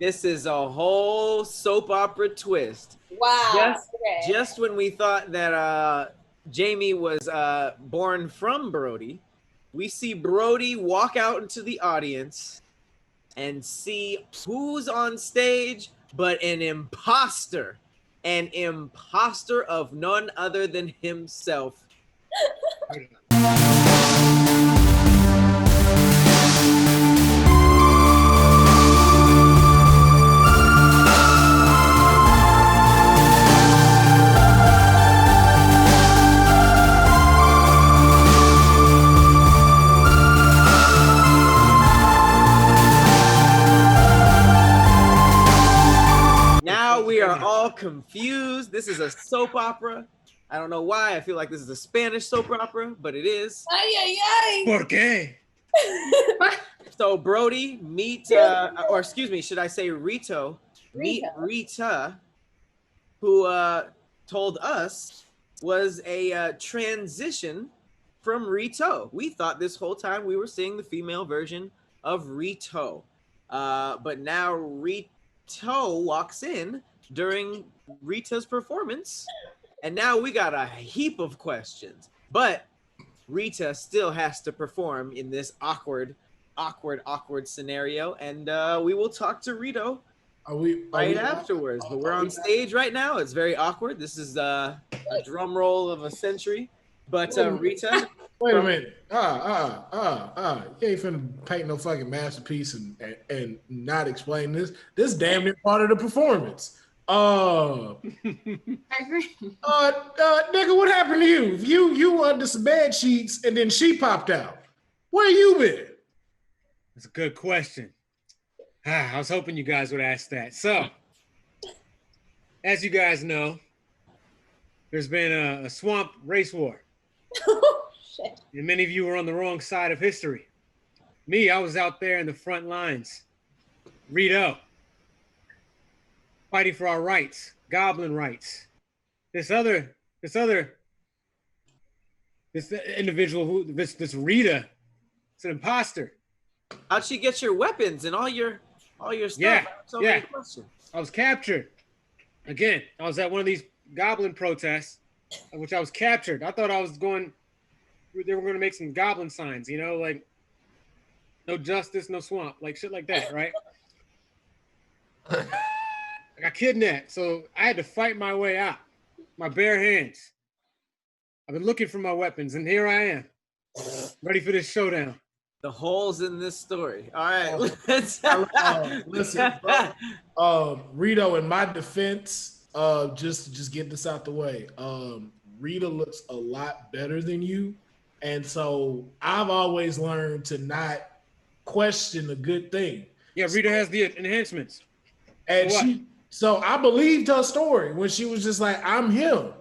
This is a whole soap opera twist. Wow. Just when we thought that Jamie was born from Broady, we see Broady walk out into the audience and see who's on stage but an imposter. An imposter of none other than himself. Now we are all confused. This is a soap opera. I don't know why. I feel like this is a Spanish soap opera, but it is. Ay, ay, ay. ¿Por qué? So Broady meet, or excuse me, should I say Rito? Meet Rita, who told us was a transition from Rito. We thought this whole time we were seeing the female version of Rito. But now Rito walks in during Rita's performance, and now we got a heap of questions. But Rita still has to perform in this awkward scenario, and we will talk to Rito afterwards. But we're on stage right now. It's very awkward. This is a drum roll of a century. But Rita, wait a minute. You ain't finna paint no fucking masterpiece and not explain this. This damn near part of the performance. I agree. Nigga, what happened to you? You under some bed sheets and then she popped out. Where you been? That's a good question. I was hoping you guys would ask that. So, as you guys know, there's been a swamp race war. Oh, shit. And many of you were on the wrong side of history. Me, I was out there in the front lines. Rito, fighting for our rights, goblin rights. This individual this Rita, it's an imposter. how'd she get your weapons and all your stuff? Many questions. I was captured. Again, I was at one of these goblin protests, which I was captured. I thought they were going to make some goblin signs, like no justice, no swamp, like shit like that, right? I got kidnapped, so I had to fight my way out, my bare hands. I've been looking for my weapons, and here I am, ready for this showdown. The holes in this story. All right, let's listen, Rito, in my defense, just get this out the way. Rita looks a lot better than you, and so I've always learned to not question a good thing. Yeah, Rita has the enhancements, and so I believed her story when she was just like, "I'm him,"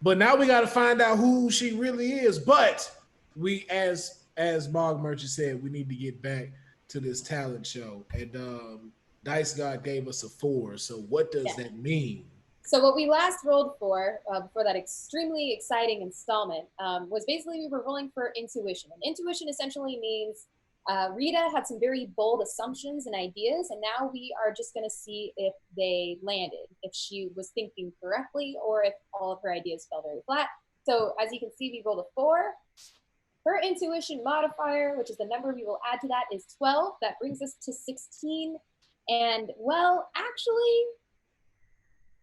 but now we got to find out who she really is. But we, as Mog Merchant said, we need to get back to this talent show, and Dice God gave us a 4. So what does that mean? So what we last rolled for that extremely exciting installment was basically we were rolling for intuition. And intuition essentially means Rita had some very bold assumptions and ideas, and now we are just going to see if they landed, if she was thinking correctly, or if all of her ideas fell very flat. So as you can see, we rolled a 4. Her intuition modifier, which is the number we will add to that, is 12. That brings us to 16. And, well, actually,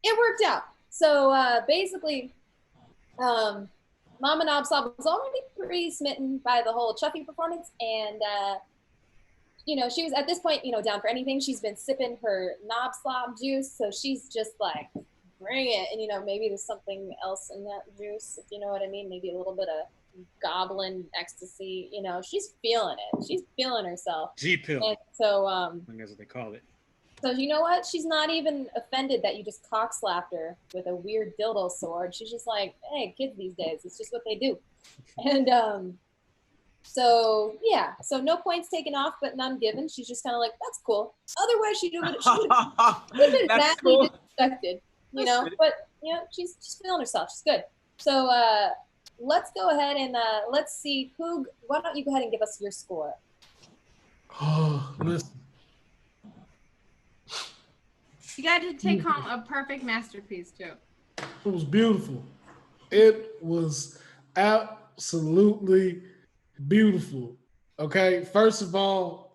it worked out. So basically, Mama Knobslob was already pretty smitten by the whole Chuffy performance. And, she was at this point, down for anything. She's been sipping her Knobslob juice. So she's just like, bring it. And, maybe there's something else in that juice, if you know what I mean. Maybe a little bit of goblin ecstasy, she's feeling it. She's feeling herself. G-pill. And so, I think that's what they call it. So you know what? She's not even offended that you just cock slapped her with a weird dildo sword. She's just like, hey, kids these days, it's just what they do. And so yeah, so no points taken off, but none given. She's just kind of like, that's cool. Otherwise, she would have been badly disrespected, But she's feeling herself. She's good. So let's go ahead and let's see who. Why don't you go ahead and give us your score? Oh, listen. You got to take home a perfect masterpiece too. It was beautiful. It was absolutely beautiful. Okay, first of all,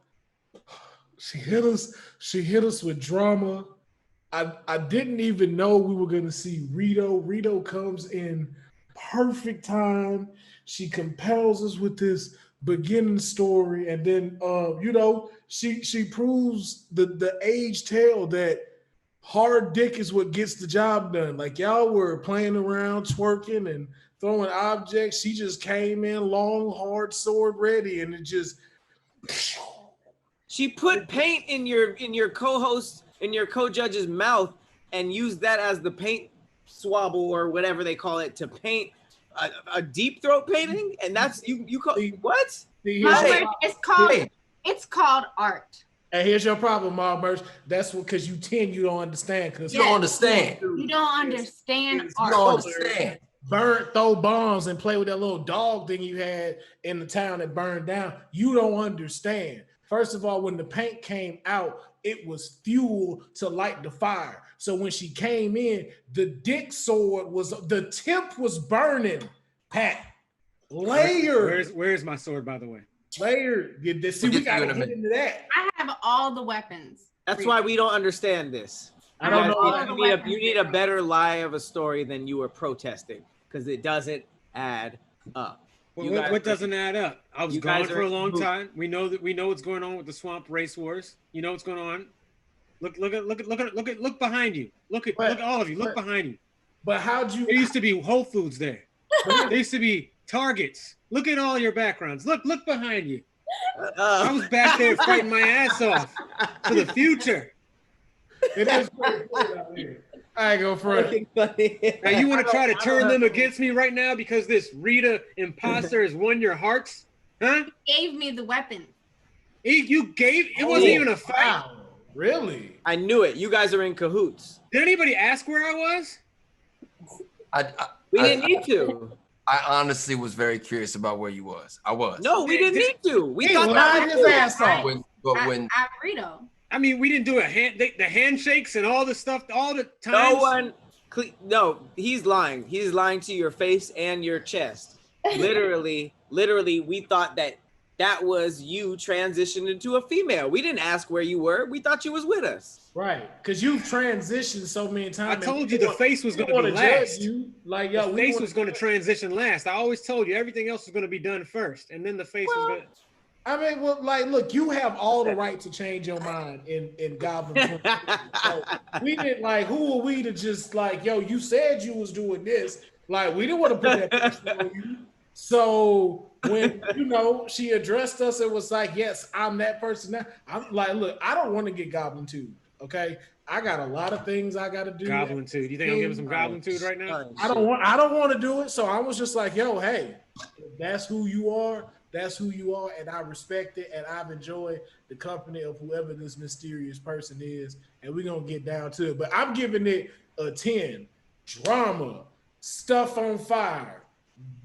she hit us. She hit us with drama. I didn't even know we were gonna see Rito. Rito comes in perfect time. She compels us with this beginning story, and then she proves the age tale that hard dick is what gets the job done. Like y'all were playing around, twerking and throwing objects. She just came in long, hard sword ready, and it just She put paint in your co-host in your co-judge's mouth and used that as the paint swabble or whatever they call it to paint a deep throat painting, and that's you call what? It's called art. And here's your problem, Mark Merch. That's because you 10, you don't understand. Because you don't understand. You don't understand art. You don't understand. Throw bombs and play with that little dog thing you had in the town that burned down. You don't understand. First of all, when the paint came out, it was fuel to light the fire. So when she came in, the dick sword the tip was burning. Pat, layered. Where's my sword, by the way? Layered. See, we gotta get into that. I have all the weapons. That's why we don't understand this. I don't know. You need a better lie of a story than you were protesting, because it doesn't add up. What doesn't add up? I was gone for a long time. We know what's going on with the swamp race wars. You know what's going on. Look behind you. Look at all of you. Look behind you. But how'd you? There used to be Whole Foods there. There used to be Targets. Look at all your backgrounds. Look behind you. I was back there fighting my ass off for the future. It is pretty cool out here. I go for it. Now you want to try to turn them against me right now because this Rita imposter has won your hearts? Huh? Gave me the weapon. It wasn't even a fight. Wow. Really? I knew it. You guys are in cahoots. Did anybody ask where I was? We didn't need to. I honestly was very curious about where you was. I was. No, we didn't need to. We thought lied his ass off. At Rito. I mean, we didn't do the handshakes and all the stuff all the time. No, he's lying. He's lying to your face and your chest. Literally, we thought that was you transitioned into a female. We didn't ask where you were. We thought you was with us. Right, because you've transitioned so many times. I told you the face was going to be last. The face was going to transition last. I always told you everything else was going to be done first, and then the face was going to... I mean, look, you have all the right to change your mind in Goblin. So we didn't who are we to just you said you was doing this. We didn't want to put that pressure on you. So when she addressed us, it was yes, I'm that person now. I'm look, I don't want to get Goblin 2. Okay, I got a lot of things I got to do. Goblin 2. Do you think I'll give him some Goblin 2 right now? I don't want to do it. So I was just hey, if that's who you are. That's who you are, and I respect it, and I've enjoyed the company of whoever this mysterious person is, and we're going to get down to it. But I'm giving it a 10. Drama, stuff on fire,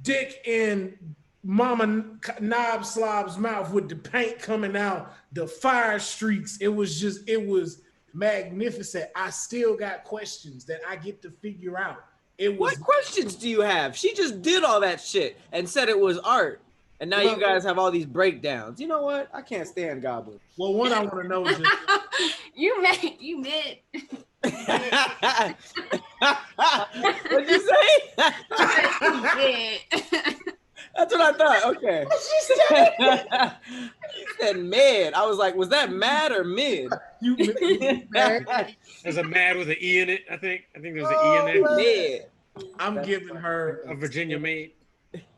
dick in Mama Knob Slob's mouth with the paint coming out, the fire streaks. It was magnificent. I still got questions that I get to figure out. What questions do you have? She just did all that shit and said it was art. And now you guys have all these breakdowns. You know what? I can't stand Goblin. Well, one I want to know is you mid. What'd you say? That's what I thought. Okay. She said mid. I was like, was that mad or mid? You mad? There's a mad with an E in it, I think. I think there's an E in there. Mid. I'm giving her a Virginia maid.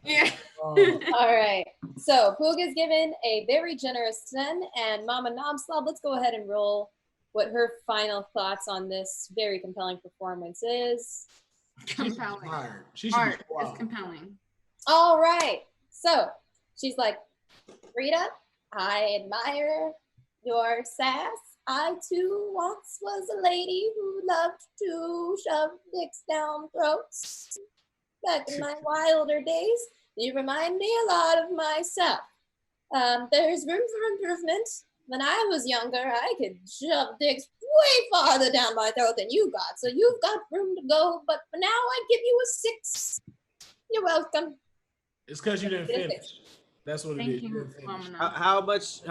Yeah. All right. So Poog is given a very generous 10, and Mama Knobslob, let's go ahead and roll what her final thoughts on this very compelling performance is. Compelling. Art is compelling. All right. So she's like, Rita, I admire your sass. I too once was a lady who loved to shove dicks down throats. Back in my wilder days, you remind me a lot of myself. There's room for improvement, when I was younger, I could shove dicks way farther down my throat than you got. So you've got room to go, but for now I give you a 6. You're welcome. It's because you didn't finish. That's what it is. Thank you, Mama. How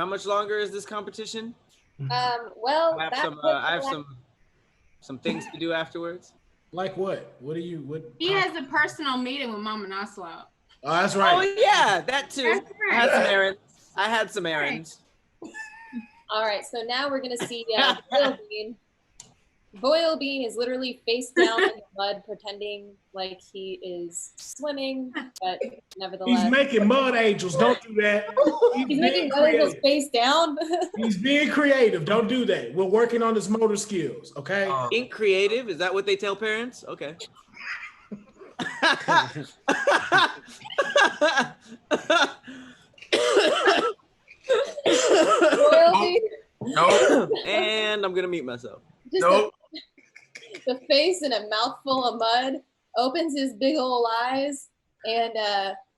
much longer is this competition? Well, I have some things to do afterwards. Like what? What do you? What? He has a personal meeting with Mama Naslau. Oh, that's right. Oh yeah, that too. That's right. I had some errands. All right, so now we're gonna see Boyle Bean. Boyle Bean is literally face down in the mud, pretending like he is swimming, but nevertheless, He's making mud angels. Don't do that. he's making mud angels face down. He's being creative. Don't do that. We're working on his motor skills. Okay. Being creative, is that what they tell parents? Okay. Royalty. Nope. And I'm gonna mute myself. Just Nope. the face in a mouthful of mud, opens his big old eyes, and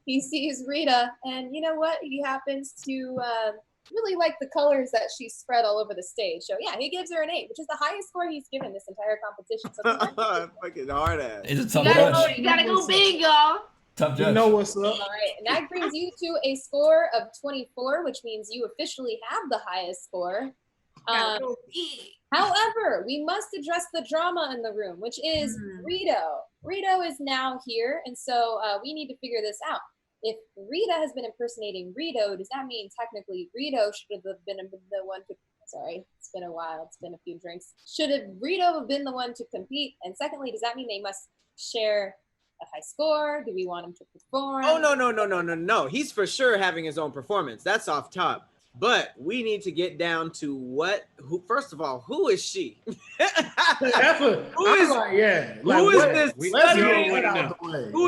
he sees Rita. And you know what? He happens to really like the colors that she spread all over the stage. So yeah, he gives her an 8, which is the highest score he's given this entire competition. So Fucking hard ass. It's a tough judge. You gotta go big, y'all. Tough You judge. know what's up. all right, and that brings you to a score of 24, which means you officially have the highest score. Gotta go big. However, we must address the drama in the room, which is Rito. Rito is now here, and so we need to figure this out. If Rita has been impersonating Rito, does that mean technically Rito should have been the one to, sorry, it's been a while, it's been a few drinks. Should have Rito have been the one to compete? And secondly, does that mean they must share a high score? Do we want him to perform? Oh no. He's for sure having his own performance. That's off top. But we need to get down to first of all, who is she? Who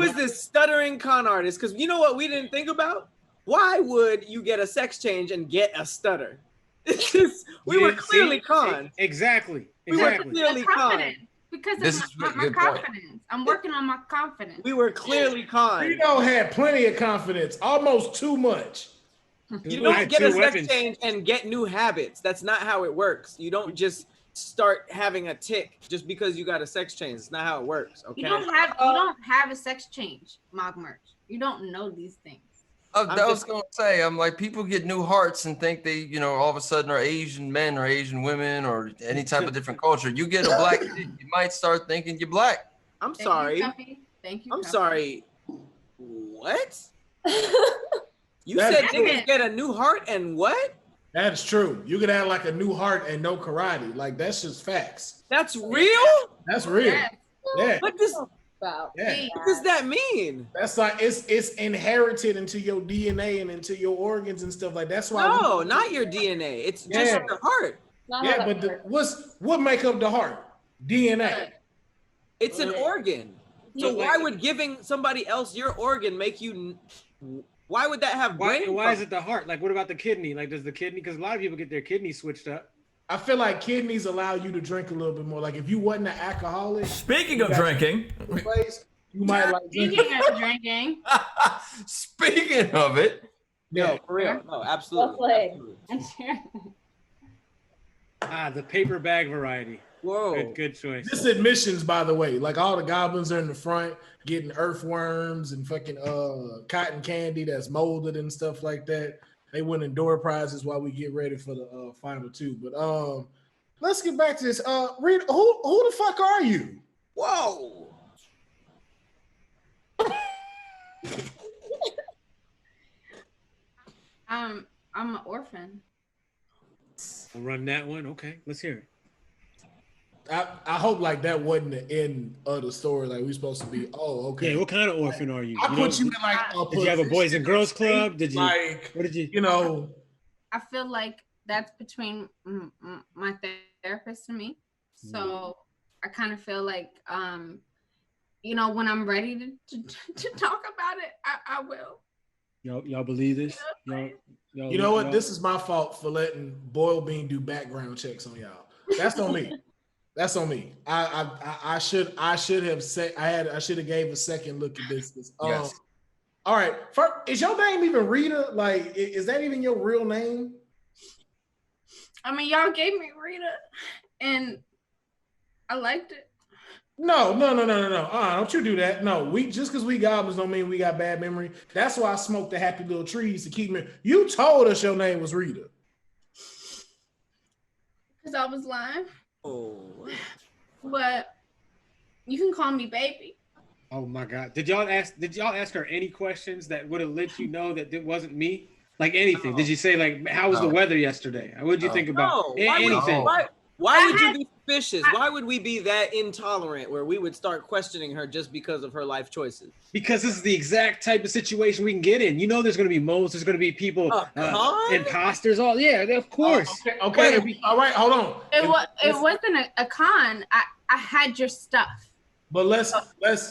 is this stuttering con artist? Because you know what we didn't think about? Why would you get a sex change and get a stutter? We were clearly conned. Exactly. We were clearly conned. Because This of is my a good confidence. point. I'm working on my confidence. We were clearly conned. Rito had plenty of confidence, almost too much. You don't get a sex change and get new habits. That's not how it works. You don't just start having a tick just because you got a sex change. It's not how it works. Okay. You don't have a sex change, Mog Merch. You don't know these things. I was gonna say, I'm like, people get new hearts and think they, all of a sudden are Asian men or Asian women or any type of different culture. You get a black kid, you might start thinking you're black. I'm sorry. Thank you. I'm sorry. What? You said niggas get a new heart and what? That is true. You could have like a new heart and no karate. Like that's just facts. That's real? That's real. Yes. Yeah. What does that mean? That's like it's inherited into your DNA and into your organs and stuff like that's why. No, not your DNA. It's just the heart. Yeah, but what make up the heart? DNA. It's an organ. So why would giving somebody else your organ make you? Why would that have brain? Why is it the heart? Like, what about the kidney? Like, does the kidney? Because a lot of people get their kidney switched up. I feel like kidneys allow you to drink a little bit more. Like if you wasn't an alcoholic. Speaking of drinking, you might like drinking. Speaking of it, no, for real, no, absolutely. The paper bag variety. Whoa, good choice. This admissions, by the way, like all the goblins are in the front getting earthworms and fucking cotton candy that's molded and stuff like that. They winning door prizes while we get ready for the final two. But let's get back to this. Rita, who the fuck are you? Whoa. I'm an orphan. I'll run that one. Okay, let's hear it. I hope like that wasn't the end of the story. Like we supposed to be. Oh, okay. Yeah, what kind of orphan are you? I put you in like. Did you have a boys and girls club? Did you? Like, what did you? I feel like that's between my therapist and me. So I kind of feel like, when I'm ready to talk about it, I will. Y'all believe this? You know what? This is my fault for letting Boyle Bean do background checks on y'all. That's on me. That's on me. I should have said I should have gave a second look at this. Yes. All right. Is your name even Rita? Like, is that even your real name? I mean, y'all gave me Rita, and I liked it. No. Don't you do that. No, we just because we goblins don't mean we got bad memory. That's why I smoked the happy little trees to keep me. You told us your name was Rita. Because I was lying. Oh. But you can call me baby. Oh my God! Did y'all ask her any questions that would have let you know that it wasn't me? Like anything? No. Did you say like, "How was the weather yesterday?" What did you think about anything? Why would you be suspicious? Why would we be that intolerant where we would start questioning her just because of her life choices? Because this is the exact type of situation we can get in. You know, there's going to be moles. There's going to be people, imposters. All of course. Okay. All right. Hold on. It wasn't a con. I had your stuff. But let's.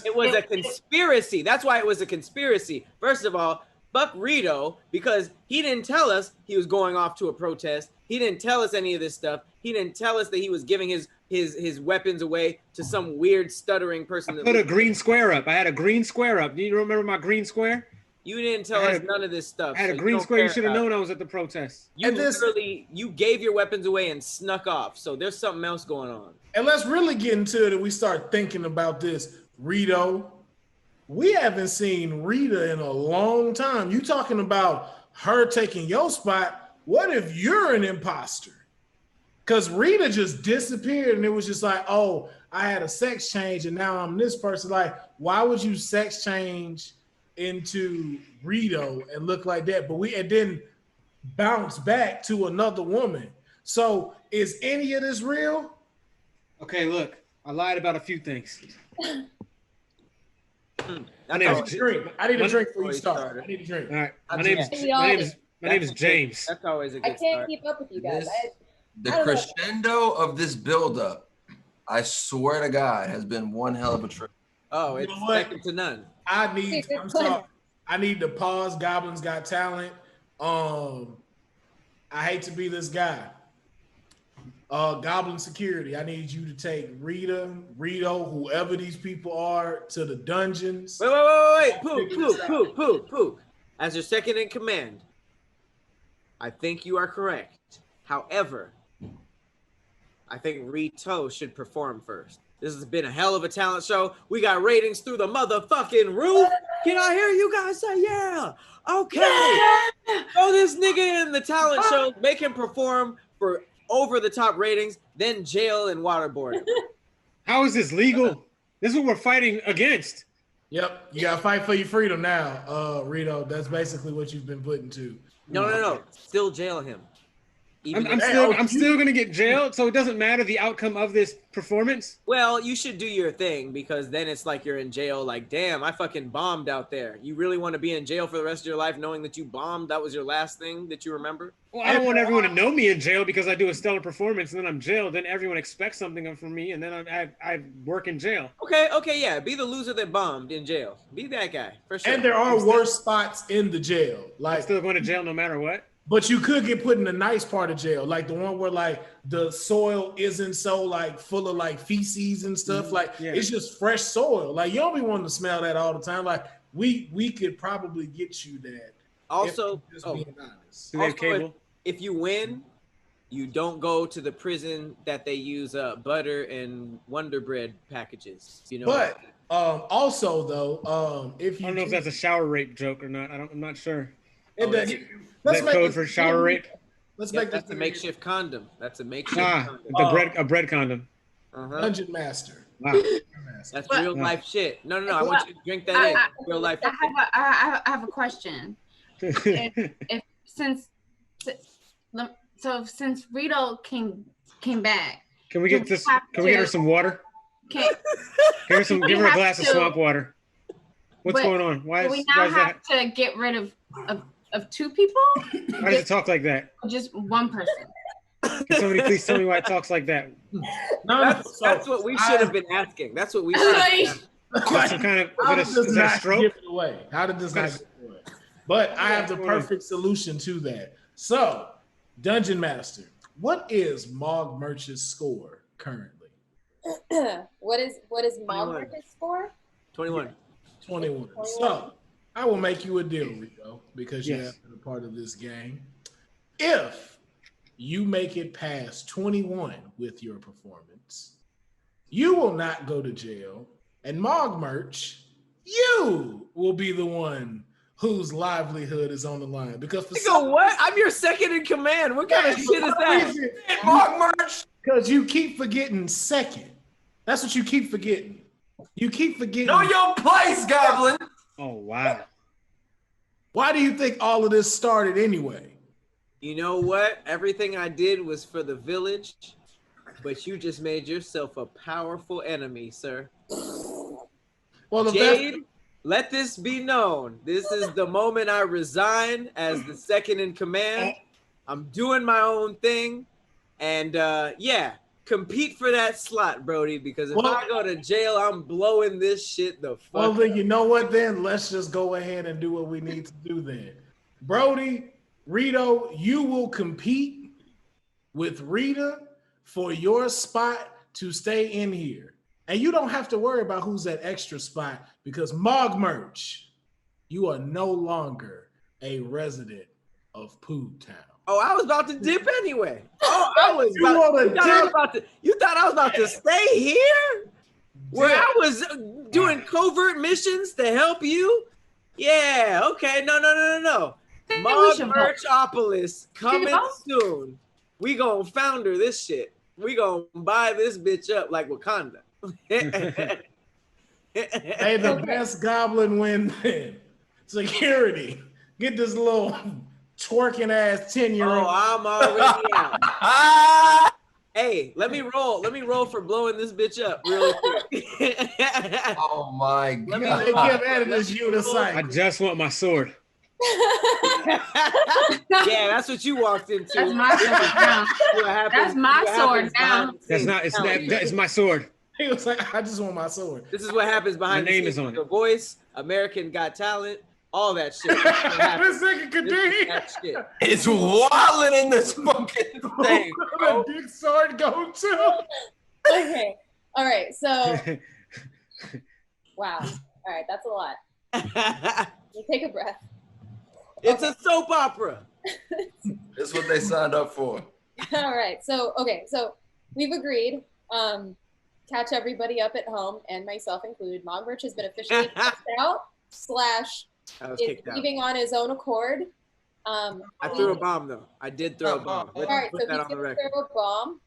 It was a conspiracy. That's why it was a conspiracy. First of all, fuck Rito, because he didn't tell us he was going off to a protest. He didn't tell us any of this stuff. He didn't tell us that he was giving his weapons away to some weird stuttering person. I put a green square up. I had a green square up. Do you remember my green square? You didn't tell us none of this stuff. I had a green square. You should have known I was at the protest. You gave your weapons away and snuck off. So there's something else going on. And let's really get into it and we start thinking about this. Rito, we haven't seen Rita in a long time. You talking about her taking your spot. What if you're an imposter? Because Rita just disappeared and it was just like, oh, I had a sex change and now I'm this person. Like, why would you sex change into Rito and look like that? But it didn't bounce back to another woman. So is any of this real? Okay, look, I lied about a few things. I need a drink before you start. I need a drink. All right. My name is James. That's always a good I can't keep up with you guys. The crescendo of this buildup, I swear to God, has been one hell of a trip. Oh, it's second to none. I'm sorry. I need to pause. Goblins got talent. I hate to be this guy. Goblin security, I need you to take Rito, whoever these people are, to the dungeons. Wait. Pooh. As your second in command, I think you are correct. However, I think Rito should perform first. This has been a hell of a talent show. We got ratings through the motherfucking roof. Can I hear you guys say yeah? Okay. Yeah. Throw this nigga in the talent show. Make him perform for over the top ratings, then jail and waterboard him. How is this legal? This is what we're fighting against. Yep. You gotta fight for your freedom now, Rito. That's basically what you've been put into. No. Still jail him. I'm still gonna get jailed, so it doesn't matter the outcome of this performance. Well, you should do your thing because then it's like you're in jail. Like, damn, I fucking bombed out there. You really want to be in jail for the rest of your life, knowing that you bombed? That was your last thing that you remember. Well, I don't want everyone to know me in jail because I do a stellar performance and then I'm jailed. Then everyone expects something from me, and then I work in jail. Okay, yeah. Be the loser that bombed in jail. Be that guy for sure. And there are worse spots in the jail. Like, I'm still going to jail no matter what. But you could get put in the nice part of jail, like the one where like the soil isn't so like full of like feces and stuff. Like it's just fresh soil. Like you don't be wanting to smell that all the time. Like we could probably get you that. Also, being honest. Do they have cable? If you win, you don't go to the prison that they use butter and Wonder Bread packages. You know. But also though, if you I don't know if that's a shower rape joke or not. I'm not sure. Let's that code for shower rape? Let's make that's a makeshift condom. That's a makeshift condom. A bread condom. Dungeon Master. Wow. That's real life shit. No. I want you to drink that in. Real life. I have a question. Since Rito came back, can we get this? Can we get her some water? Give her a glass of swamp water. What's going on? Why we now have to get rid of two people? Why does it talk like that? Just one person. Can somebody please tell me why it talks like that? That's what we should have been asking. That's what we should have been asking. Some kind of is that a stroke? How did this not give it away? But I have the perfect solution to that. So, Dungeon Master, what is Mog Merch's score currently? What is Mog Merch's score? 21. 21. So, I will make you a deal, Rito, because you have been a part of this game. If you make it past 21 with your performance, you will not go to jail. And Mog Merch, you will be the one whose livelihood is on the line. Because for Nigga, what? I'm your second in command. What kind of shit is that? Mog Merch. Because you keep forgetting second. That's what you keep forgetting. You keep forgetting. Know your place, Goblin. Oh wow. Why do you think all of this started anyway? You know what? Everything I did was for the village, but you just made yourself a powerful enemy, sir. Well, the Jade, let this be known. This is the moment I resign as the second in command. I'm doing my own thing. And yeah, compete for that slot, Broady, because if I go to jail, I'm blowing this shit the fuck Well, then up. you know what then? Let's just go ahead and do what we need to do then. Broady, Rito, you will compete with Rita for your spot to stay in here. And you don't have to worry about who's that extra spot because Mog Merch, you are no longer a resident of Pooh Town. Oh, I was about to dip anyway. Oh, I was You you thought I was about to stay here? Where I was doing covert missions to help you? Yeah, okay. No. Mog Merchopolis coming soon. We gonna founder this shit. We gonna buy this bitch up like Wakanda. Hey, the best goblin win then. Security. Get this little twerking ass 10-year-old. Oh, I'm already out. Hey, let me roll for blowing this bitch up really quick. Oh my god. They give added this unicycle. I just want my sword. Yeah, that's what you walked into. That's my sword now. That's my sword now. That's not. It's my sword. He was like, I just want my sword. This is what happens behind My name the is scenes. on The it. Voice, American Got Talent, all that shit. This nigga Khadeem. That shit. It's wilding in this fucking thing. Where the dick sword go to? Okay. All right. So, wow. All right. That's a lot. You take a breath. It's a soap opera. That's what they signed up for. All right. So, okay. So we've agreed. Catch everybody up at home, and myself included. Mog Merch has been officially kicked out / is leaving on his own accord. I threw a bomb though. I did throw a bomb. All right, Put so that we on the did record. throw a bomb.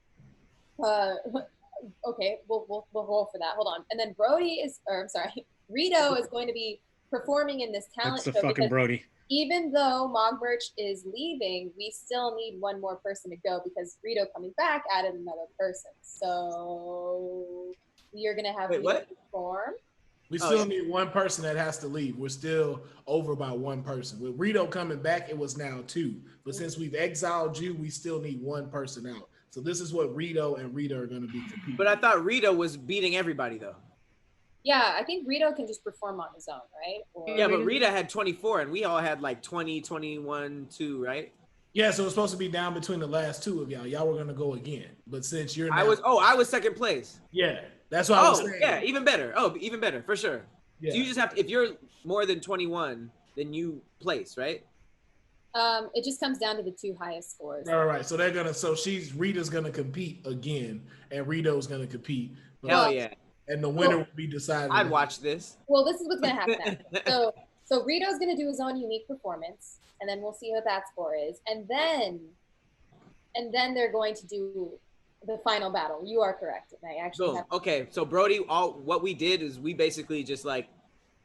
Okay, we'll roll for that. Hold on. And then Rito is going to be performing in this talent That's the show fucking because Broady. even though Mog Merch is leaving, we still need one more person to go because Rito coming back added another person. So we are going to have Rito perform. We still need one person that has to leave. We're still over by one person. With Rito coming back, it was now 2. But since we've exiled you, we still need one person out. So this is what Rito and Rita are going to be competing. But I thought Rito was beating everybody though. Yeah, I think Rito can just perform on his own, right? Yeah, but Rita had 24 and we all had like 20, 21, 2, right? Yeah, so it's supposed to be down between the last 2 of y'all. Y'all were going to go again. But since you're now, I was second place. Yeah, that's what I was saying. Yeah, even better. Oh, even better, for sure. Yeah. So you just have to, if you're more than 21, then you place, right? It just comes down to the 2 highest scores. All right, so Rita's gonna compete again, and Rito's gonna compete. Hell yeah! And the winner will be decided. I'd watch this. Well, this is what's gonna happen. So Rito's gonna do his own unique performance, and then we'll see what that score is, and then they're going to do the final battle. You are correct. And I actually okay. So Broady, what we did is we basically just like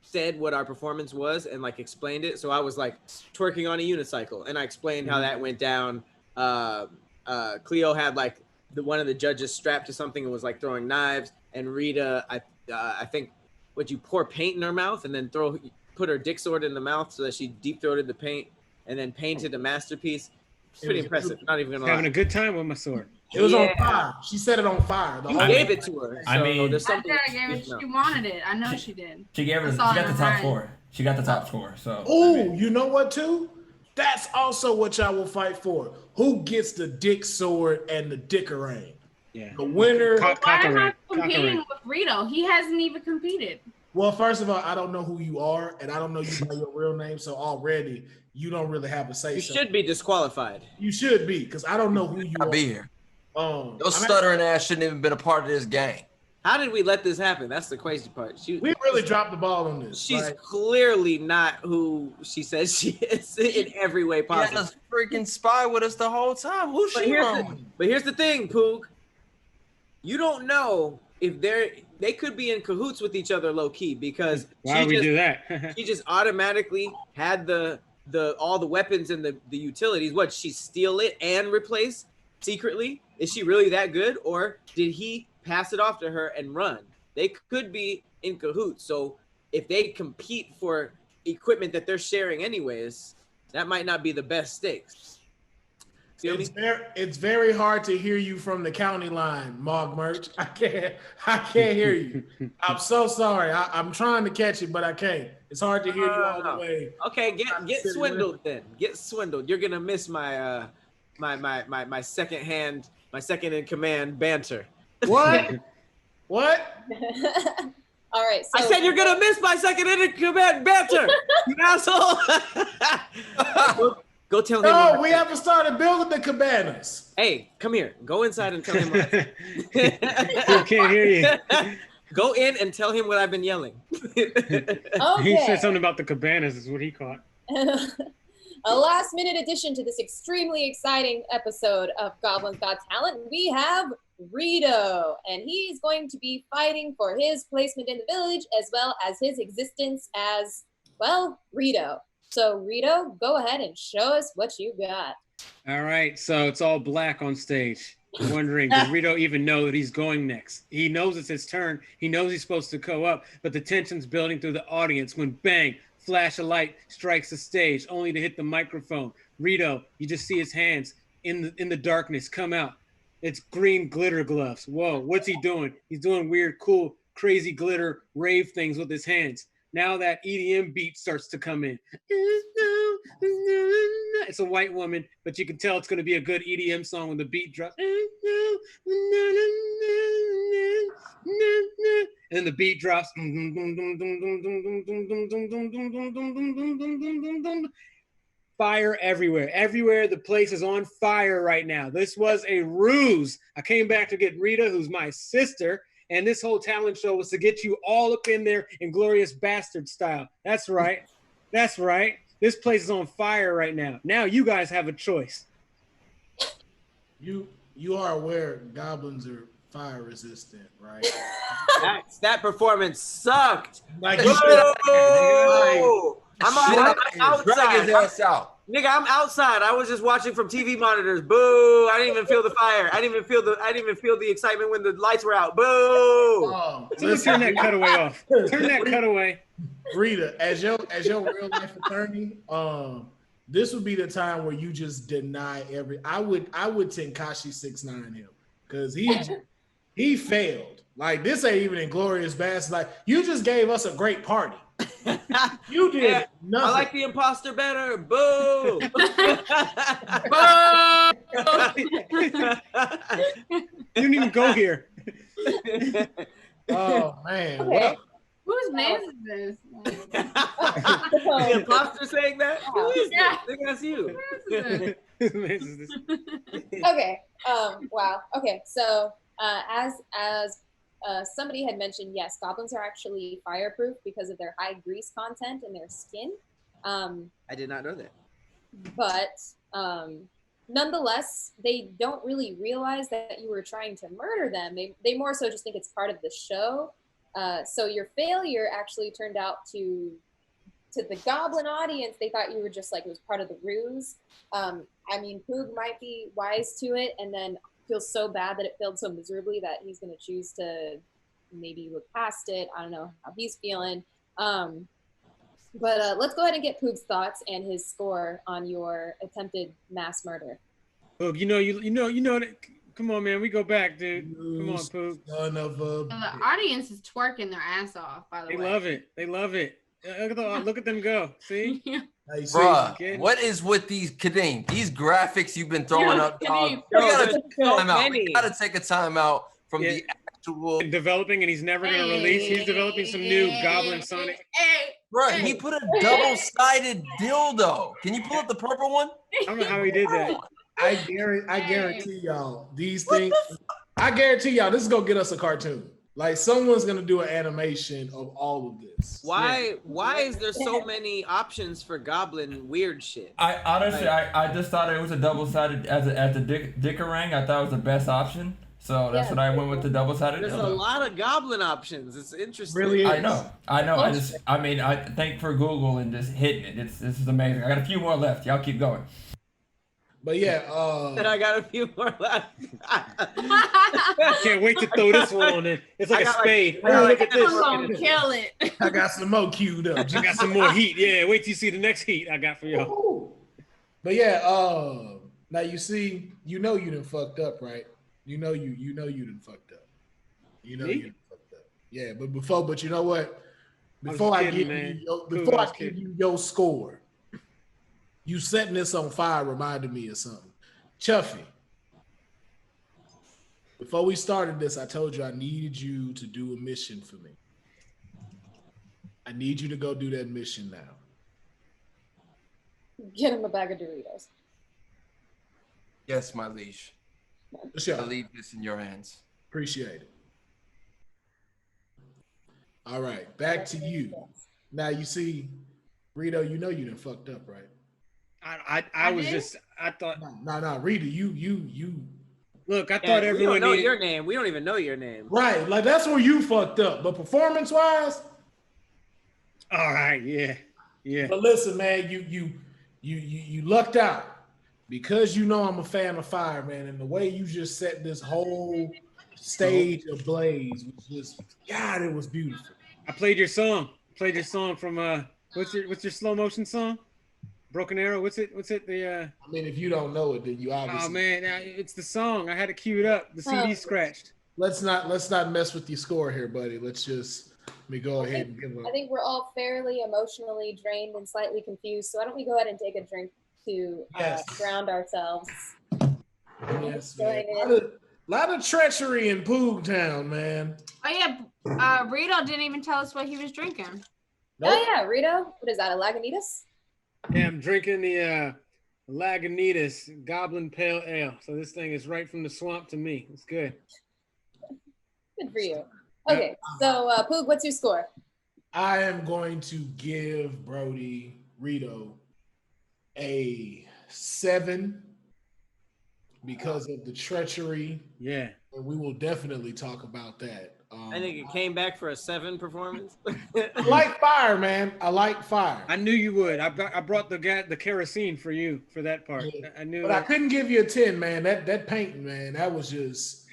said what our performance was and like explained it. So I was like twerking on a unicycle and I explained how that went down. Khleo had like one of the judges strapped to something and was like throwing knives, and Rita, I think, would you pour paint in her mouth and then put her dick sword in the mouth so that she deep throated the paint and then painted a masterpiece. It's pretty impressive. Not even gonna lie. Having a good time with my sword. It was on fire. She set it on fire. You gave it to her. I mean, there's something. I gave it. She wanted it. I know she did. She gave her. She got the top score. She got the top score. So. Oh, you know what? Too. That's also what y'all will fight for. Who gets the dick sword and the dickerang? Yeah. The winner. Why am I competing with Rito? He hasn't even competed. Well, first of all, I don't know who you are, and I don't know you by your real name, so already you don't really have a say. You should be disqualified. You should be, because I don't know who you I'll are. be here. Your stuttering ass shouldn't even been a part of this gang. How did we let this happen? That's the crazy part. We really dropped the ball on this. She's clearly not who she says she is in every way possible. Yeah, freaking spy with us the whole time. Who's she wrong? But here's the thing, Poog. You don't know if they could be in cahoots with each other low key because why would we do that? She just automatically had all the weapons and the utilities. What, she steal it and replace secretly? Is she really that good, or did he pass it off to her and run? They could be in cahoots. So if they compete for equipment that they're sharing anyways, that might not be the best stakes. It's very hard to hear you from the county line, Mog Merch. I can't hear you. I'm so sorry. I'm trying to catch it, but I can't. It's hard to hear you all the way. Okay, get swindled then. Get swindled. You're gonna miss my my second in command banter. What? What? All right. So I said you're gonna miss my second in command banter. You asshole. Go tell him. No, we haven't started building the cabanas. Hey, come here. Go inside and tell him. He can't hear you. Go in and tell him what I've been yelling. Okay. He said something about the cabanas is what he caught. A last-minute addition to this extremely exciting episode of Goblin's Got Talent. We have Rito, and he's going to be fighting for his placement in the village as well as his existence as, well, Rito. So, Rito, go ahead and show us what you got. All right, so it's all black on stage. I'm wondering, does Rito even know that he's going next? He knows it's his turn. He knows he's supposed to go up, but the tension's building through the audience when bang, flash of light strikes the stage, only to hit the microphone. Rito, you just see his hands in the darkness come out. It's green glitter gloves. Whoa, what's he doing? He's doing weird, cool, crazy glitter rave things with his hands. Now that EDM beat starts to come in. It's a white woman, but you can tell it's going to be a good EDM song when the beat drops. And then the beat drops. Fire everywhere. Everywhere the place is on fire right now. This was a ruse. I came back to get Rita, who's my sister. And this whole talent show was to get you all up in there in Glorious Bastard style. That's right. That's right. This place is on fire right now. Now you guys have a choice. You are aware goblins are fire resistant, right? that performance sucked. Like I'm outside. Drag his ass out. Nigga, I'm outside. I was just watching from TV monitors. Boo! I didn't even feel the fire. I didn't even feel the excitement when the lights were out. Boo! Turn that cutaway off. Turn that cutaway. Rita, as your real life attorney, this would be the time where you just deny I would Tenkashi 6ix9ine him because he failed. Like, this ain't even Inglorious Bastard. Like, you just gave us a great party. You did nothing. I like the imposter better. Boo! You didn't even go here. Oh man. Okay. Whose name is this? The imposter saying that? Who is that? I think that's you. Okay. Wow. Okay. So, as somebody had mentioned, yes, goblins are actually fireproof because of their high grease content in their skin. I did not know that. But nonetheless, they don't really realize that you were trying to murder them. They more so just think it's part of the show. So your failure actually turned out to the goblin audience, they thought you were just like, it was part of the ruse. I mean, Poog might be wise to it and then feels so bad that it failed so miserably that he's going to choose to maybe look past it. I don't know how he's feeling. But let's go ahead and get Poog's thoughts and his score on your attempted mass murder. Poog, you know that. Come on, man. We go back, dude. Come on, Poog. Son of a... The audience is twerking their ass off, by the way. They love it. They love it. Look at them go. See? Bruh, what is with these Khadeem? These graphics you've been throwing up, dog. We gotta take a time out. We gotta take a time out from the developing, and he's never gonna release. He's developing some new Goblin Sonic. Bro, he put a double-sided dildo. Can you pull up the purple one? I don't know how he did that. I guarantee y'all these things. I guarantee y'all this is gonna get us a cartoon. Like someone's gonna do an animation of all of this. Why is there so many options for Goblin weird shit? I honestly, I just thought it was a double-sided as a dickerang. I thought it was the best option, so that's what I went with the double-sided. There's a lot of Goblin options. It's interesting. Really is. I know. I thank for Google and just hitting it. This is amazing. I got a few more left. Y'all keep going. But yeah, and I got a few more left. I can't wait to throw this one on in. It's like a spade. Look at this. I'm gonna kill it. I got some more queued up. I got some more heat. Yeah, wait till you see the next heat I got for y'all. But yeah, now you see, you done fucked up, right? You know you done fucked up. You know you done fucked up. Yeah, but you know what? Before I give you your score. You setting this on fire reminded me of something. Chuffy, before we started this, I told you I needed you to do a mission for me. I need you to go do that mission now. Get him a bag of Doritos. Yes, my leash. Sure. I leave this in your hands. Appreciate it. All right, back to you. Now you see, Rito, you know you done fucked up, right? I was just I thought no, Rita, you look, I thought everyone we don't know needed your name. We don't even know your name. Right, like that's where you fucked up. But performance wise, all right, yeah. But listen, man, you lucked out because you know I'm a fan of fire, man, and the way you just set this whole stage ablaze was just God, it was beautiful. I played your song. From what's your slow motion song? Broken Arrow. What's it? I mean, if you don't know it, then you obviously. Oh man, it's the song. I had to cue it up. The CD scratched. Let's not mess with your score here, buddy. Let me go ahead and give up. I think we're all fairly emotionally drained and slightly confused. So why don't we go ahead and take a drink to ground ourselves? Yes, man. A lot of treachery in Poog Town, man. Oh yeah, Rito didn't even tell us what he was drinking. Nope. Oh yeah, Rito. What is that? A Lagunitas? Yeah, I'm drinking the Lagunitas Goblin Pale Ale. So this thing is right from the swamp to me. It's good. Good for you. Okay, so Poog, what's your score? I am going to give Rito a 7 because of the treachery. Yeah. And we will definitely talk about that. I think it came back for a 7 performance. I like fire, man. I like fire. I knew you would. I brought the kerosene for you for that part. Yeah. I knew. But I couldn't give you a 10, man. That painting, man, that was just.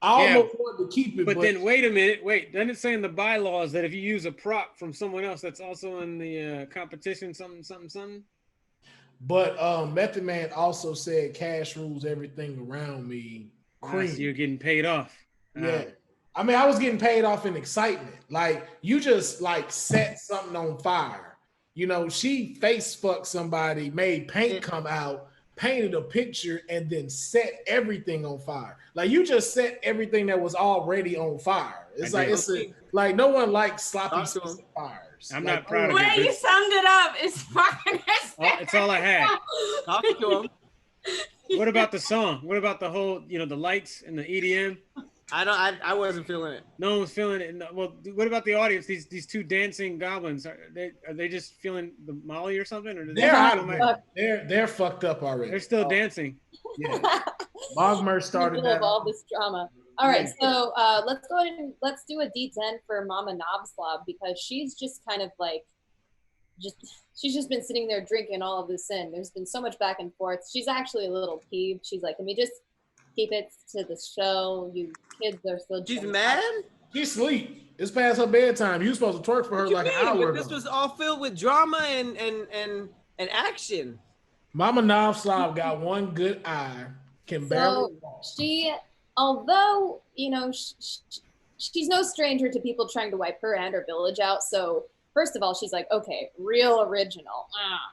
I almost wanted to keep it. But then wait a minute. Wait, doesn't it say in the bylaws that if you use a prop from someone else that's also in the competition, something? But Method Man also said cash rules everything around me. Cream. So you're getting paid off. Yeah. I mean, I was getting paid off in excitement. Like, you just, like, set something on fire. You know, she face fucked somebody, made paint come out, painted a picture, and then set everything on fire. Like, you just set everything that was already on fire. It's like no one likes sloppy fires. I'm not proud of it. The way you summed it up is fucking it's all I had. Talk to him. What about the song? What about the whole, the lights and the EDM? I wasn't feeling it. No one was feeling it. No, well, what about the audience? These two dancing goblins, are they just feeling the Molly or something? Or they're fucked up already. They're still dancing. Yeah. Mogmer started that. All this drama. All right, so let's go ahead and let's do a D10 for Mama Knobslav because she's just kind of like, she's just been sitting there drinking all of this in. There's been so much back and forth. She's actually a little peeved. She's like, can we just keep it to the show? You kids are still. She's mad. She's asleep. It's past her bedtime. You supposed to twerk for her like an hour ago. This was all filled with drama and action. Mama Knobslav got one good eye. Can barely walk. She, although she's no stranger to people trying to wipe her and her village out. So first of all, she's like, okay, real original.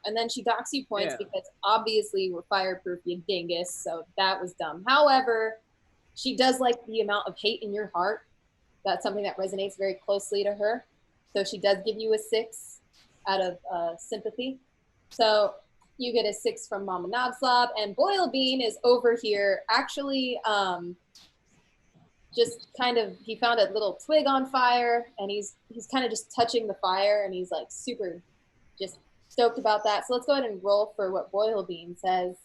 And then she docks you points because obviously we're fireproof, you dingus. So that was dumb. However, she does like the amount of hate in your heart. That's something that resonates very closely to her. So she does give you a 6 out of sympathy. So you get a 6 from Mama Nobslob, and Boil Bean is over here actually just kind of, he found a little twig on fire, and he's kind of just touching the fire, and he's like super just stoked about that. So let's go ahead and roll for what Boil Bean says.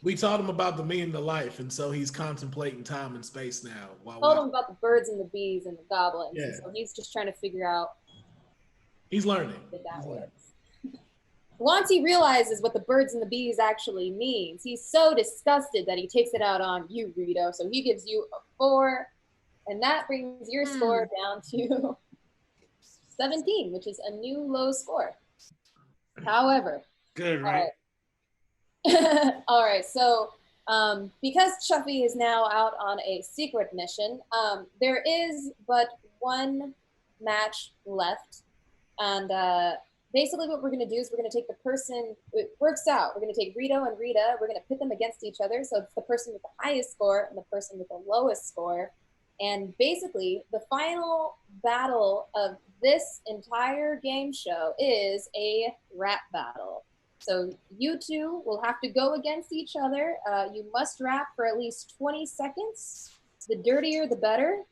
We taught him about the meaning of life, and so he's contemplating time and space now. Told him about the birds and the bees and the goblins. Yeah. And so he's just trying to figure out. He's learning. That works. Once he realizes what the birds and the bees actually means, he's so disgusted that he takes it out on you, Rito. So he gives you a 4, and that brings your score down to 17, which is a new low score. However, good, right? All right, so because Chuffy is now out on a secret mission, there is but one match left. And basically what we're going to do is we're going to take the person, it works out, we're going to take Rito and Rita, we're going to pit them against each other. So it's the person with the highest score and the person with the lowest score. And basically the final battle of this entire game show is a rap battle. So you two will have to go against each other. You must rap for at least 20 seconds. The dirtier, the better.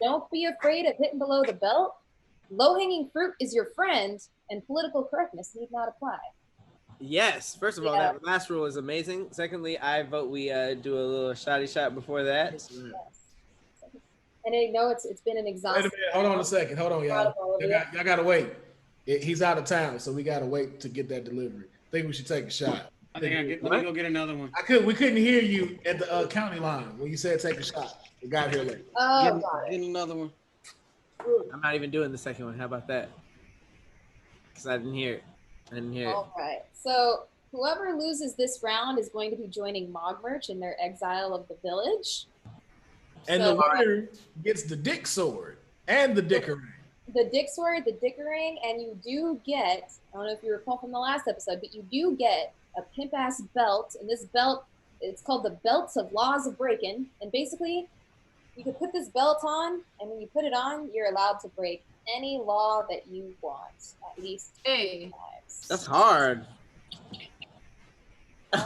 Don't be afraid of hitting below the belt. Low-hanging fruit is your friend, and political correctness need not apply. Yes. First of all, that last rule is amazing. Secondly, I vote we do a little shotty shot before that. Yes. And I know it's been an exhausting. Wait a minute. Hold on a second. Hold on, y'all. Y'all got to wait. He's out of town, so we got to wait to get that delivery. I think we should take a shot. Let me go get another one. We couldn't hear you at the county line when you said take a shot. We got here late. Oh, get another one. I'm not even doing the second one. How about that? Because I didn't hear it. All right. So whoever loses this round is going to be joining Mogmerch in their exile of the village. And the winner gets the dick sword and the dicker ring. The dick sword, the dicker ring, and you do get, I don't know if you recall from the last episode, but you do get a pimp-ass belt. And this belt, it's called the Belts of Laws of Breaking. And basically, you can put this belt on, and when you put it on, you're allowed to break any law that you want, at least 3 times. That's hard.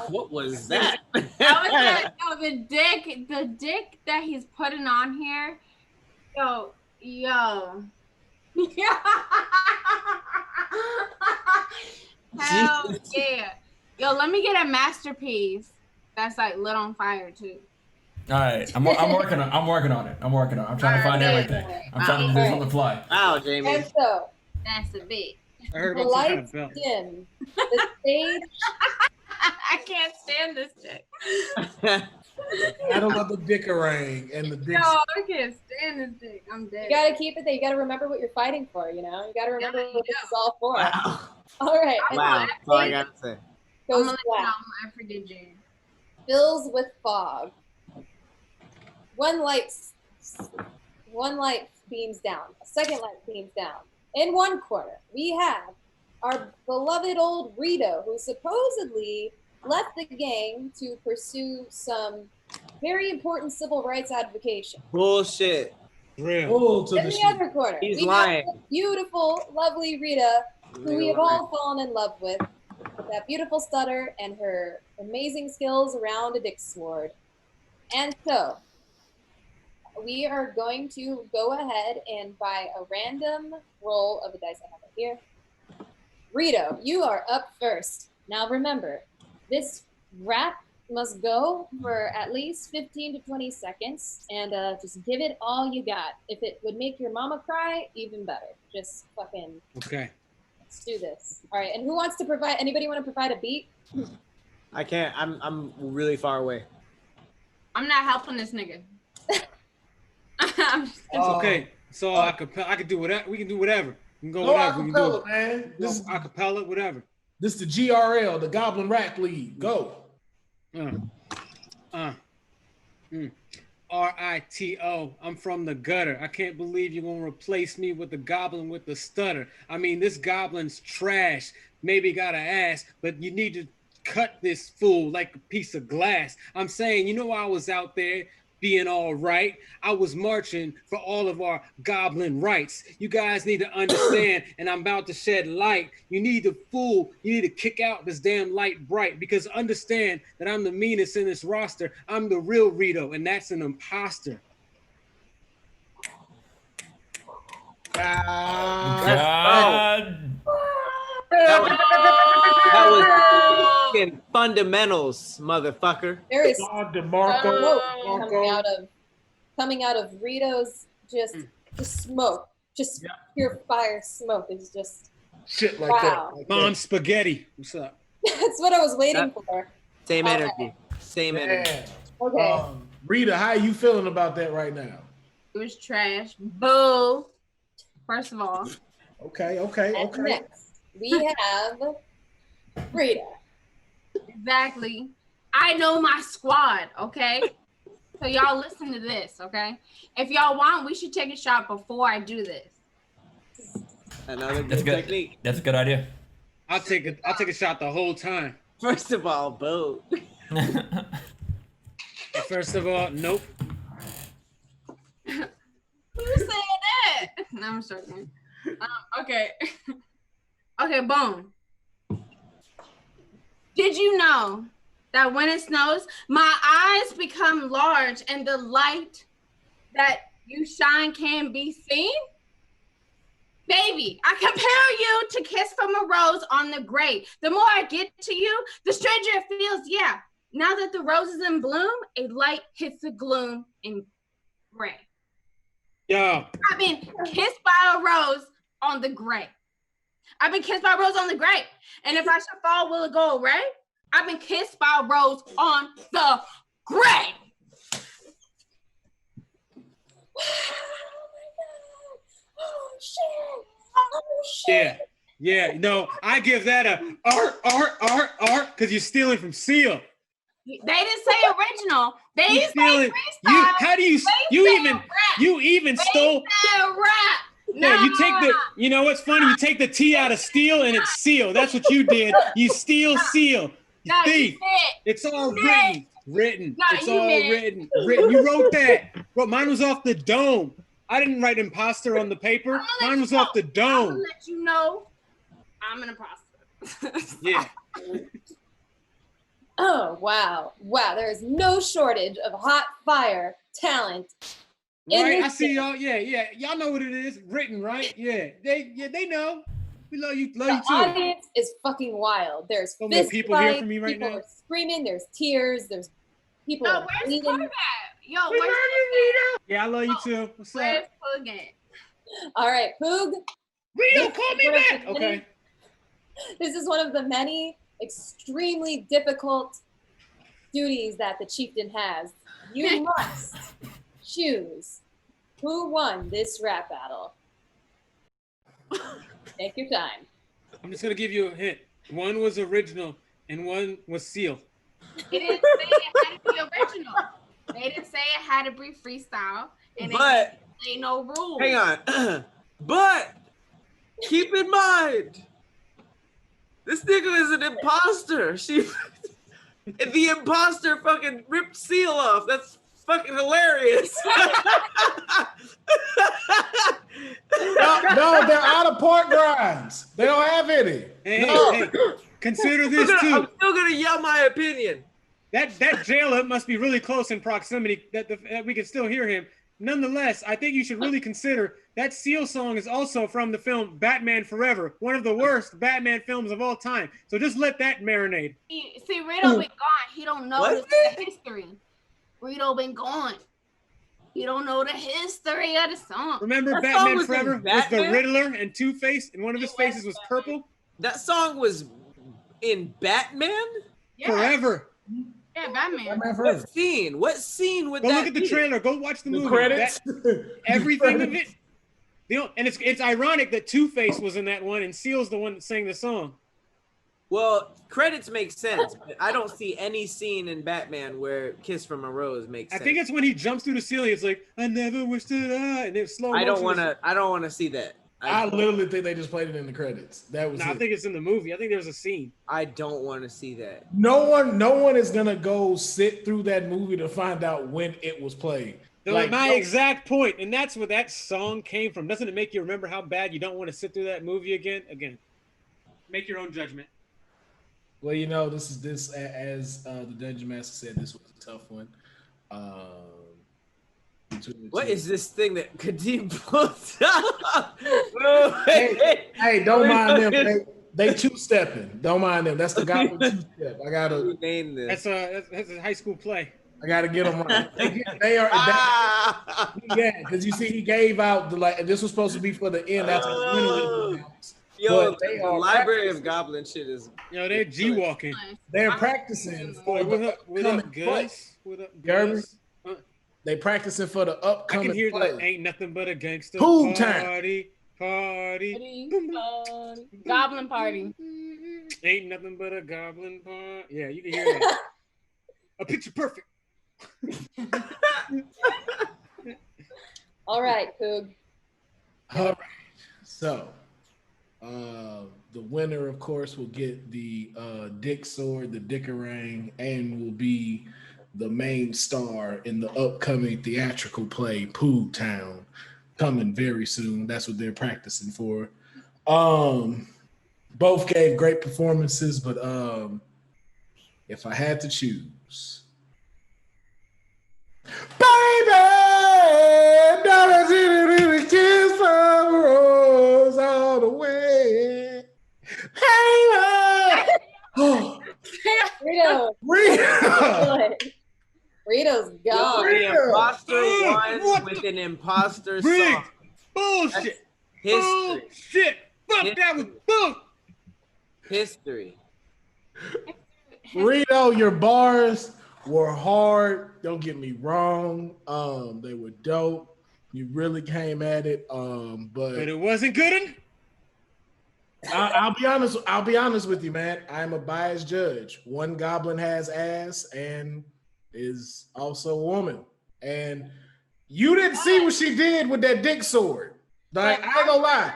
What was that? That was that. No, the dick that he's putting on here. Yo. Hell yeah. Yo, let me get a masterpiece that's like lit on fire too. All right, I'm working on it. I'm trying to find everything. I'm trying to do this on the fly. Wow, Jamie. And so that's a bit. I heard the about some kind lights of belt. dim. The stage. I can't stand this dick. I don't love the dicker ring and the dick. No, I can't stand this dick. I'm dead. You gotta keep it there. You gotta remember what you're fighting for. You know, you gotta remember what this is all for. Wow. All right. And Wow. the That's all I stage gotta say. goes I'm gonna black. I forget Jade. Fills with fog. One light beams down. A second light beams down. In one corner, we have our beloved old Rito, who supposedly left the gang to pursue some very important civil rights advocacy. Bullshit. Real. In the other corner, He's we lying. have the beautiful, lovely Rita, who we have all fallen in love with that beautiful stutter and her amazing skills around a dick sword. And so, we are going to go ahead and by a random roll of the dice I have right here. Rito, you are up first. Now remember, this rap must go for at least 15 to 20 seconds, and just give it all you got. If it would make your mama cry, even better. Just fucking Okay. let's do this. All right, and who wants to provide, anybody want to provide a beat? I can't. I'm really far away. I'm not helping this nigga. I'm just It's okay. So I could do whatever. We can do whatever. We can go whatever. We can do it. Man. This is acapella, whatever. This is the GRL, the Goblin Rap League. Go. RITO. I'm from the gutter. I can't believe you're gonna replace me with the goblin with the stutter. I mean, this goblin's trash. Maybe got an ass, but you need to cut this fool like a piece of glass. I'm saying, you know, I was out there being all right. I was marching for all of our goblin rights. You guys need to understand, and I'm about to shed light. You need to kick out this damn light bright, because understand that I'm the meanest in this roster. I'm the real Rito, and that's an imposter. God. That was fucking fundamentals, motherfucker. There is DeMarco. smoke coming out of Rito's just smoke, just pure fire smoke. Is just Shit like wow. that. Mom spaghetti. What's up? That's what I was waiting for. Same energy. Same energy. Man. Okay. Rita, how are you feeling about that right now? It was trash. Boo. First of all. Okay. And next, we have Rita. Exactly. I know my squad, okay? So y'all listen to this, okay? If y'all want, we should take a shot before I do this. Another That's good good. technique. That's a good idea. I'll take a shot the whole time. First of all, boo. First of all, nope. Who said that? No, I'm joking. Okay. Okay, boom. Did you know that when it snows, my eyes become large and the light that you shine can be seen? Baby, I compare you to kiss from a rose on the grave. The more I get to you, the stranger it feels. Yeah, now that the rose is in bloom, a light hits the gloom in gray. Yo. I've been kissed by a rose on the grave. I've been kissed by a rose on the grave. And if I should fall, will it go away? I've been kissed by a rose on the grave. Oh shit! Yeah. No, I give that a art, because you're stealing from Seal. They didn't say original. They You say stealing. freestyle. You even stole. Rap. Yeah, you take the. You know what's funny? You take the T out of Steel and it's Seal. That's what you did. You steal Seal. You No, thief. you did. It's all You written. No, It's you all did. written. You wrote that. Bro, mine was off the dome. I didn't write imposter on the paper. Mine was off the I'm dome. gonna let you know I'm an imposter. Yeah. Oh wow! There is no shortage of hot fire talent. Right, I see y'all. Yeah. Y'all know what it is. Written, right? Yeah. They know. We love you. Love you The too. audience is fucking wild. There's Don't let fist people hear fights, from me right people now. are screaming. There's tears. There's people Yo, are where's bleeding. Pug at? Yo, where's Pug Yeah, I love you too. What's at? Where's up? Pug at? All right, Poog. Rito, call me back. Okay. This is one of the many extremely difficult duties that the chieftain has. You must choose who won this rap battle. Take your time. I'm just gonna give you a hint. One was original and one was Seal. They didn't say it had to be original. They didn't say it had to be freestyle. And But ain't no rules. hang on. But keep in mind, this nigga is an imposter. The imposter fucking ripped Seal off. That's fucking hilarious. No, they're out of pork rinds. They don't have any. Hey, consider this too. I'm still gonna yell my opinion. That jailer must be really close in proximity that we can still hear him. Nonetheless, I think you should really consider that Seal song is also from the film Batman Forever, one of the worst Batman films of all time. So just let that marinate. See, Rito been gone. He don't know the history. Rito been gone. He don't know the history of the song. Remember That Batman song was in Forever was the Batman? Riddler and Two-Face, and one of his faces was purple? That song was in Batman? Yeah. Forever. Yeah, Batman. What scene? What scene would Go that look at the be? trailer. Go watch the movie. Credits. Everything of it. And it's ironic that Two-Face was in that one and Seal's the one that sang the song. Well, credits make sense, but I don't see any scene in Batman where "Kiss from a Rose" makes sense. I think it's when he jumps through the ceiling. It's like, I never wish to die, and it's slow motion. I don't want to see that. I literally think they just played it in the credits. That was No, I think it's in the movie. I think there's a scene. I don't want to see that. No one is gonna go sit through that movie to find out when it was played. Like My exact point, and that's where that song came from. Doesn't it make you remember how bad you don't want to sit through that movie again? Again, make your own judgment. Well, you know, this as the Dungeon Master said, this was a tough one. What is this thing that Khadeem pulled out? Hey, don't mind them. They two-stepping. Don't mind them. That's the Goblin two-step. I gotta name this. That's a high school play. I gotta get them right. They are. Yeah, because you see, he gave out this was supposed to be for the end. That's yo, the Library of Goblin shit is. Yo, they're G-walking. They're practicing for the upcoming play. They practicing for the upcoming. I can hear play. that. Ain't nothing but a gangster Pool party. Goblin party. Ain't nothing but a goblin party. Yeah, you can hear that. A picture perfect. All right, Poog. All right. So, the winner, of course, will get the Dick Sword, the Dickerang, and will be the main star in the upcoming theatrical play, Poog Town, coming very soon. That's what they're practicing for. Both gave great performances, but if I had to choose, baby, don't you kiss from rose all the way. Hey, Rito's gone. The imposter won with an imposter song. Bullshit. History. Bullshit. Fuck, that was bull. History. Rito, your bars were hard. Don't get me wrong. They were dope. You really came at it. But it wasn't good. I'll be honest. I'll be honest with you, man. I'm a biased judge. One goblin has ass and is also a woman, and you didn't see what she did with that dick sword. Like, I ain't gonna lie.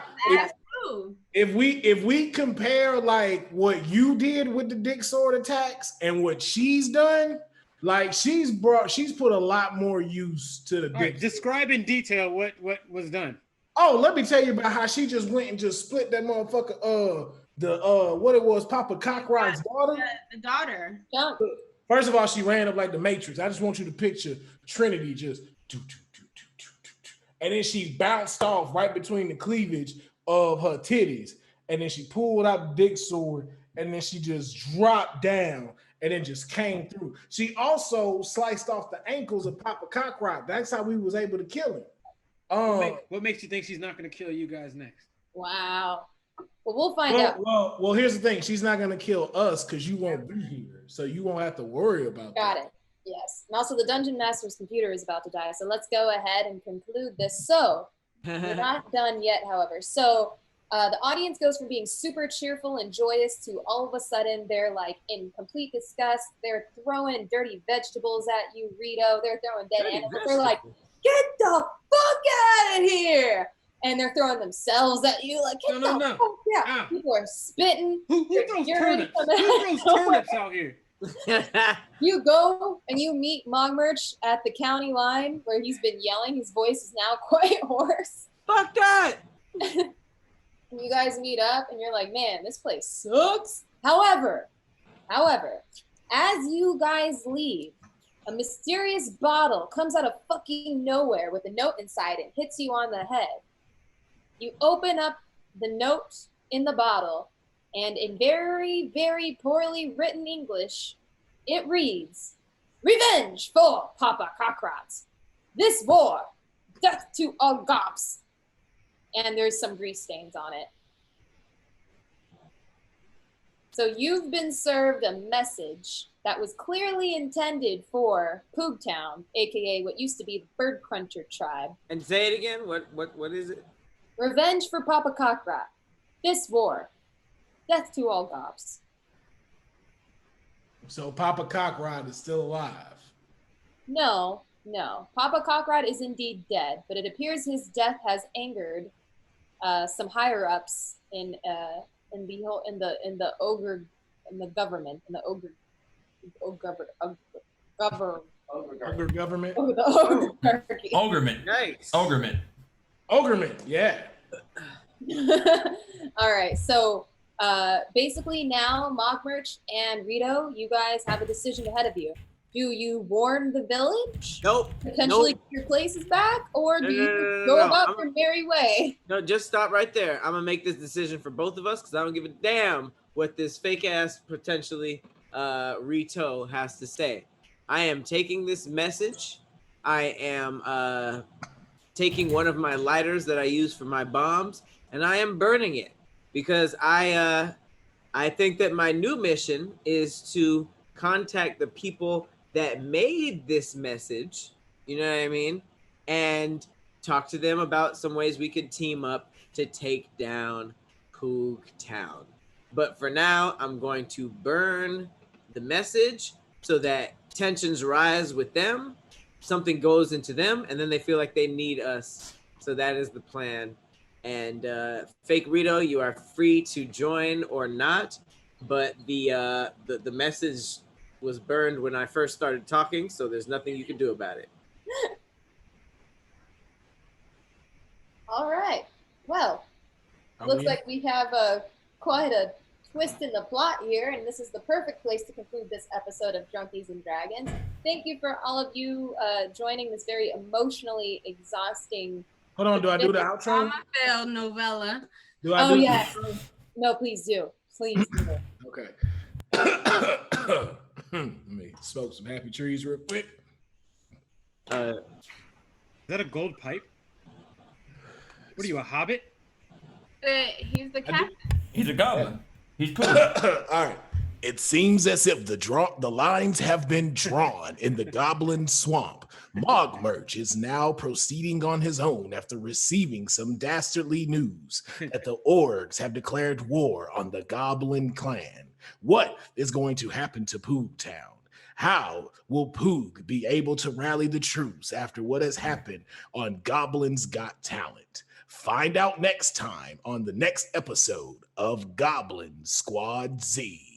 If we compare like what you did with the dick sword attacks and what she's done, like she's put a lot more use to the dick. Right, describe in detail what was done. Oh, let me tell you about how she just went and just split that motherfucker. What it was, Papa CockRot's daughter. The daughter. Jump. First of all, she ran up like the Matrix. I just want you to picture Trinity just and then she bounced off right between the cleavage of her titties, and then she pulled out the dick sword, and then she just dropped down and then just came through. She also sliced off the ankles of Papa CockRot. That's how we was able to kill him. What makes you think she's not going to kill you guys next? Wow. Well, we'll find out. Well, here's the thing. She's not going to kill us because you won't be here, so you won't have to worry about that. Got it. Yes. And also the Dungeon Master's computer is about to die. So let's go ahead and conclude this. So we're not done yet, however. So the audience goes from being super cheerful and joyous to all of a sudden they're like in complete disgust. They're throwing dirty vegetables at you, Rito. They're throwing dead animals. They're like, get the fuck out of here. And they're throwing themselves at you like, get the fuck out. People are spitting. Who throws turnips? Who throws turnips out here? You go and you meet Mogmerch at the county line where he's been yelling. His voice is now quite hoarse. Fuck that. And you guys meet up and you're like, man, this place sucks. However, as you guys leave, a mysterious bottle comes out of fucking nowhere with a note inside it, hits you on the head. You open up the note in the bottle, and in very, very poorly written English, it reads, "Revenge for Papa CockRot. This war, death to all gobs." And there's some grease stains on it. So you've been served a message that was clearly intended for Poogtown, aka what used to be the Bird Cruncher tribe. And say it again. What is it? Revenge for Papa CockRot. This war, death to all gobs. So Papa CockRot is still alive. No. Papa CockRot is indeed dead, but it appears his death has angered some higher ups in the ogre in the government in the ogre government. Oh, the ogre hierarchy. Ogrement. Nice. Ogrement, yeah. All right, so basically now Mockmerch and Rito, you guys have a decision ahead of you. Do you warn the village? Nope. Potentially Nope. get your places back, or do you No. go about your merry way? No, just stop right there. I'm gonna make this decision for both of us because I don't give a damn what this fake ass potentially Rito has to say. I am taking this message. I am taking one of my lighters that I use for my bombs, and I am burning it because I think that my new mission is to contact the people that made this message, you know what I mean? And talk to them about some ways we could team up to take down Poog Town. But for now, I'm going to burn the message so that tensions rise with them, something goes into them, and then they feel like they need us. So that is the plan. And Fake Rito, you are free to join or not, but the message was burned when I first started talking, so there's nothing you can do about it. All right. Well, looks like we have quite a twist in the plot here, and this is the perfect place to conclude this episode of Drunkies and Dragons. Thank you for all of you joining this very emotionally exhausting. Hold on, do I do the outro? Drama failed novella. Do I do yes. No, please do. Please do. Okay. Let me smoke some happy trees real quick. Is that a gold pipe? What are you, a hobbit? He's the captain. He's a goblin. He's cool. All right. It seems as if the lines have been drawn in the Goblin Swamp. Mockmerch is now proceeding on his own after receiving some dastardly news that the orcs have declared war on the Goblin clan. What is going to happen to Poog Town? How will Poog be able to rally the troops after what has happened on Goblins Got Talent? Find out next time on the next episode of Goblin SquADD Z.